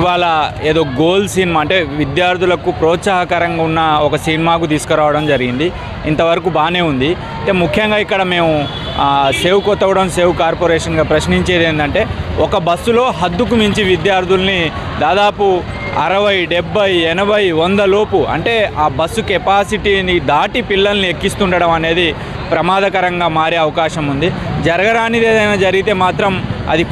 ఇవాళ ఏదో goal cinema అంటే విద్యార్థులకు ప్రోత్సాహకరంగా ఉన్న ఒక సినిమాకు తీసుకురావడం జరిగింది. ఇంతవరకు బాగానే ఉంది. అంటే ముఖ్యంగా ఇక్కడ మేము సేవ్ కొత్తగూడెం సేవ్ కార్పొరేషన్గా ప్రశ్నించేది ఏంటంటే, ఒక బస్సులో హద్దుకు మించి విద్యార్థుల్ని దాదాపు 60, 70, 80, 100 లోపు అంటే ఆ బస్సు కెపాసిటీని దాటి పిల్లల్ని ఎక్కిస్తుండడం అనేది ప్రమాదకరంగా మారే అవకాశం ఉంది. జరగరానిది ఏదైనా జరిగితే మాత్రం అది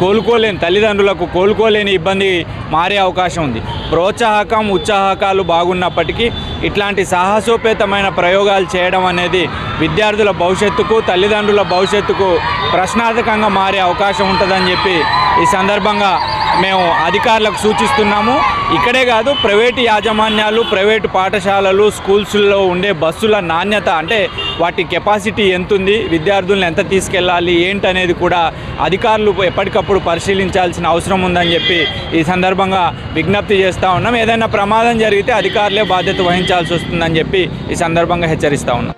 తల్లిదండ్రులకు కోలుకోలేని ఇబ్బంది మారే అవకాశం ఉంది. ప్రోత్సాహకం ఉత్సాహకాలు బాగున్నప్పటికీ ఇట్లాంటి సాహసోపేతమైన ప్రయోగాలు చేయడం అనేది విద్యార్థుల భవిష్యత్తుకు తల్లిదండ్రుల భవిష్యత్తుకు ప్రశ్నార్థకంగా మారే అవకాశం ఉంటుందని చెప్పి ఈ సందర్భంగా మేము అధికారులకు సూచిస్తున్నాము. ఇక్కడే కాదు, ప్రైవేటు యాజమాన్యాలు, ప్రైవేటు పాఠశాలలు, స్కూల్స్లో ఉండే బస్సుల నాణ్యత అంటే వాటి కెపాసిటీ ఎంతుంది, విద్యార్థులను ఎంత తీసుకెళ్ళాలి ఏంటనేది కూడా అధికారులు ఎప్పటికప్పుడు పరిశీలించాల్సిన అవసరం ఉందని చెప్పి ఈ సందర్భంగా విజ్ఞప్తి చేస్తూ ఉన్నాం. ఏదైనా ప్రమాదం జరిగితే అధికారులే బాధ్యత వహించాల్సి వస్తుందని చెప్పి ఈ సందర్భంగా హెచ్చరిస్తూ ఉన్నాం.